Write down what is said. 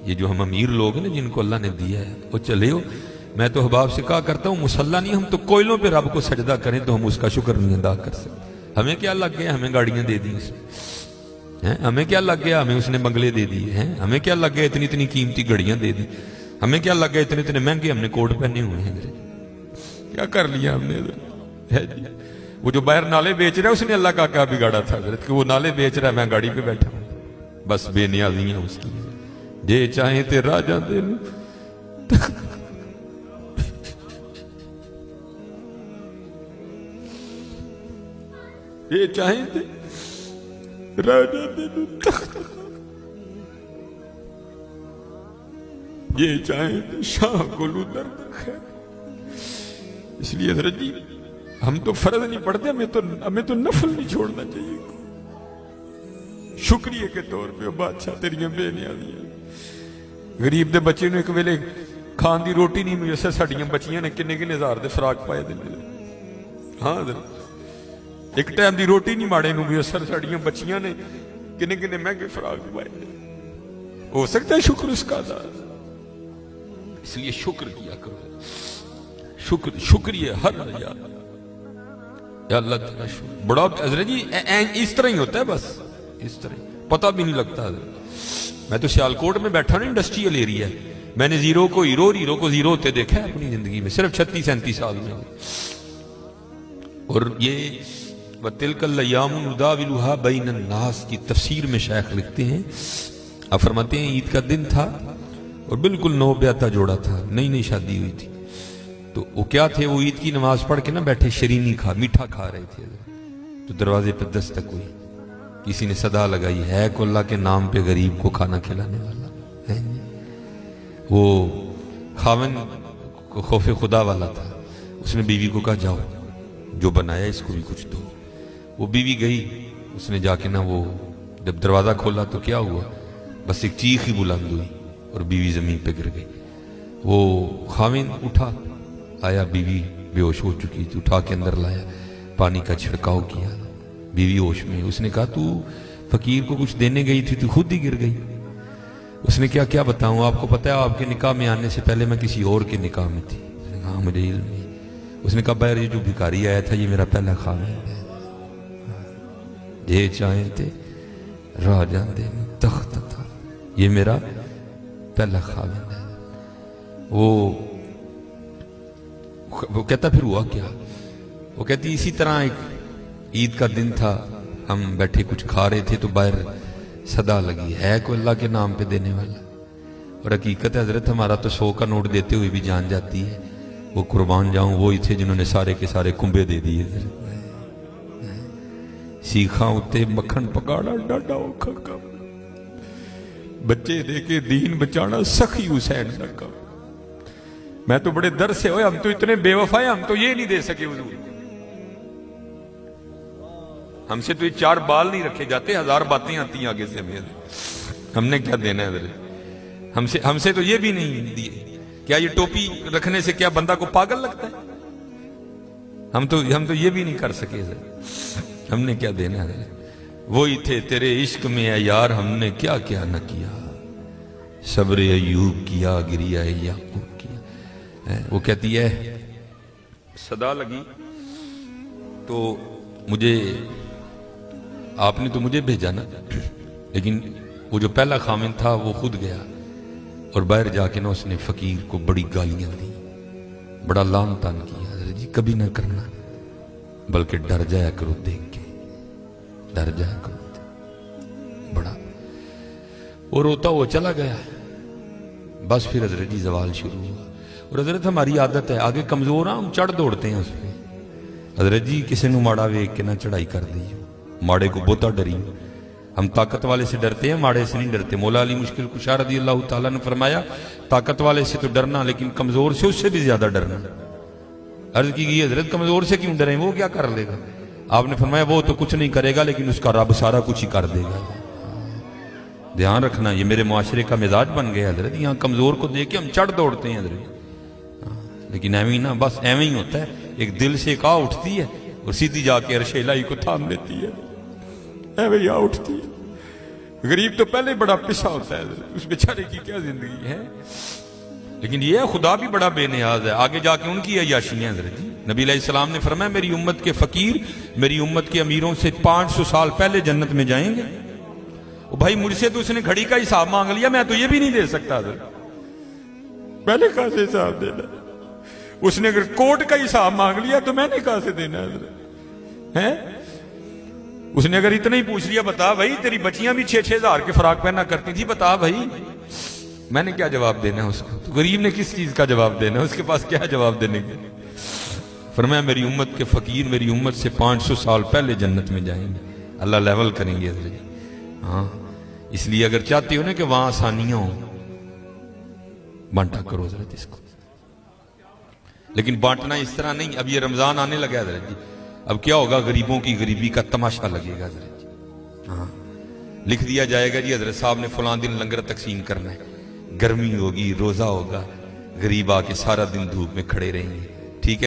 ये जो हम अमीर लोग हैं ना जिनको अल्लाह ने दिया है वो चले हो। मैं तो हबाब से कहा करता हूँ मुसल्ला नहीं, हम तो कोयलों पे रब को सजदा करें तो हम उसका शुक्र नहीं अदा कर सकते। हमें क्या लग गया, हमें गाड़ियां दे दी हैं, हमें क्या लग गया, हमें उसने बंगले दे दिए हैं, हमें क्या लग गया इतनी इतनी कीमती घड़ियां दे दी, हमें क्या लग गया इतने इतने महंगे हमने कोट पहने हुए हैं। क्या कर लिया हमने है जी। वो जो बाहर नाले बेच रहा है उसने अल्लाह का क्या बिगाड़ा था कि वो नाले बेच रहा है, मैं गाड़ी पे बैठा हूं। बस बेनियाजियां उसकी, जे चाहे ते राजा दे ये चाहे ते राजा दे ये चाहे ते शाह गुलू दर्द खैर। इसलिए हज़रत जी हम तो फर्ज नहीं पढ़ते, हमें तो नफल नहीं छोड़ना चाहिए। शुक्रिया के तौर पे बादशाह तेरियां बेनियाजियां। गरीब दे बच्चे ने एक वेले खान की रोटी नहीं मिली, साड़ियां बच्चियां ने किन्ने किन्ने हजार दे फराक पाए दिंदे। हाँ एक टाइम की रोटी नहीं माड़े नूं भी असर, साड़ियां बच्चियां ने किन्ने किन्ने महंगे फराक पाए। हो सकता है शुक्र उसका अदा, इसलिए शुक्र किया करो। शुक्रिया हर यार अल्लाह तेरा शुक्र बड़ा। हज़रत जी इस तरह ही होता है, बस इस तरह पता भी नहीं लगता। मैं तो सियालकोट में बैठा ना, इंडस्ट्रियल एरिया, मैंने जीरो को हीरो और हीरो को जीरो होते देखा है अपनी जिंदगी में, सिर्फ 36-37 साल में। और ये वतिलकल अय्यामु नुदाविलुहा बैनन नास की तफसीर में शेख लिखते हैं, आप फरमाते हैं ईद का दिन था और बिल्कुल नौब्याता जोड़ा था, नई नई शादी हुई थी। तो वो क्या थे, वो ईद की नमाज पढ़ के ना बैठे शरीनी मीठा खा रहे थे। तो दरवाजे पर दस्तक हुई, किसी ने सदा लगाई, है को अल्लाह के नाम पे गरीब को खाना खिलाने वाला है। वो खावन को खौफे खुदा वाला था, उसने बीवी को कहा जाओ जो बनाया इसको भी कुछ दो। वो बीवी गई, उसने जाके ना वो जब दरवाजा खोला तो क्या हुआ, बस एक चीख ही बुलंद हुई और बीवी जमीन पे गिर गई। वो खाविन उठा, आया, बीवी बेहोश हो चुकी थी, उठा के अंदर लाया, पानी का छिड़काव किया, बीवी होश में। उसने कहा तू फकीर को कुछ देने गई थी, तू खुद ही गिर गई। उसने क्या क्या बताऊं, आपको पता है आपके निकाह में आने से पहले मैं किसी और के निकाह में थी। उसने कहा मुझे इल्म नहीं। उसने कहा बैर ये जो भिखारी आया था ये मेरा पहला खामिन है, जे चाहे थे राजा दे तख्त था, ये मेरा पहला खामिन है। वो कहता फिर हुआ क्या, वो कहती इसी तरह एक ईद का दिन था, हम बैठे कुछ खा रहे थे तो बाहर सदा लगी, है कोई अल्लाह के नाम पे देने वाला। और हकीकत है हजरत हमारा तो 100 का नोट देते हुए भी जान जाती है, वो कुर्बान जाऊं वो ही थे जिन्होंने सारे के सारे कुंबे दे दिए। सीखा उत्ते मक्खन पकाड़ा डाडा औखा काम, बच्चे देके दीन बचाना सखी हुसैन का काम। मैं तो बड़े दर्द से, हम तो इतने बेवफा है, हम तो ये नहीं दे सके हुजूर, हमसे तो ये 4 बाल नहीं रखे जाते, 1000 बातें आती हैं आगे से हमें, हमने क्या देना है। हमसे तो ये भी नहीं दिए। क्या ये टोपी रखने से क्या बंदा को पागल लगता है? हम तो ये भी नहीं कर सके, हमने क्या देना है। वो ही थे तेरे इश्क में है यार, हमने क्या क्या न किया, सब्र अयूब किया, गिरिया याकूब किया। वो कहती है सदा लगी तो मुझे, आपने तो मुझे भेजा ना, लेकिन वो जो पहला खामिन था वो खुद गया और बाहर जाके ना उसने फकीर को बड़ी गालियां दी, बड़ा लान तान किया। जी कभी ना करना, बल्कि डर जाया करो देख के, डर जाया करो बड़ा। वो रोता हुआ चला गया। बस फिर हजरत जी जवाल शुरू हुआ। और हजरत हमारी आदत है, आगे कमजोर हम चढ़ दौड़ते हैं उस पर। हजरत जी किसी को माड़ा वेख के ना चढ़ाई कर दी, माड़े को बहुता डरी। हम ताकत वाले से डरते हैं, माड़े से नहीं डरते। मौला अली मुश्किल कुशा रज़ी अल्लाह ताला ने फरमाया ताकत वाले से तो डरना, लेकिन कमजोर से उससे भी ज्यादा डरना। अर्ज की गई हजरत कमजोर से क्यों डरे, वो क्या कर लेगा? आपने फरमाया वो तो कुछ नहीं करेगा, लेकिन उसका रब सारा कुछ ही कर देगा। ध्यान रखना, ये मेरे मुआशरे का मिजाज बन गया हजरत। यहाँ कमजोर को देख के हम चढ़ दौड़ते हैं हजरत, लेकिन एवं ना, बस एवं ही होता है। एक दिल से आ उठती है और सीधी जाके अर्शे इलाही को थाम लेती है, एवं ही आ उठती है। गरीब तो पहले बड़ा पिसा होता है, उस बेचारे की क्या जिंदगी है। लेकिन ये खुदा भी बड़ा बेनियाज है, आगे जाके उनकी अयाशियां हज़रत जी। नबी अलैहिस्सलाम ने फरमाया मेरी उम्मत के फकीर मेरी उम्मत के अमीरों से 500 साल पहले जन्नत में जाएंगे। ओ भाई मुझसे तो उसने घड़ी का हिसाब मांग लिया, मैं तो ये भी नहीं दे सकता हज़रत, पहले कहां से हिसाब देना। उसने अगर कोर्ट का हिसाब मांग लिया तो मैंने कहां से देना है। उसने अगर इतना ही पूछ लिया बता भाई तेरी बच्चियां भी 6-6 हजार के फराक पहना करती थी, बता भाई, मैंने क्या जवाब देना है उसको। तो गरीब ने किस चीज का जवाब देना है, उसके पास क्या जवाब देने के। फरमाया मेरी उम्मत के फकीर मेरी उम्मत से 500 साल पहले जन्नत में जाएंगे, अल्लाह लेवल करेंगे। हाँ, इसलिए अगर चाहते हो ना कि वहां आसानियां हो, बांटा करो हज़रत इसको। लेकिन बांटना इस तरह नहीं। अब ये रमजान आने लगा हज़रत जी, अब क्या होगा, गरीबों की गरीबी का तमाशा लगेगा हज़रत जी। हाँ, लिख दिया जाएगा जी हज़रत साहब ने फलां दिन लंगर तकसीम करना है, गर्मी होगी, रोजा होगा, गरीब आके सारा दिन धूप में खड़े रहेंगे,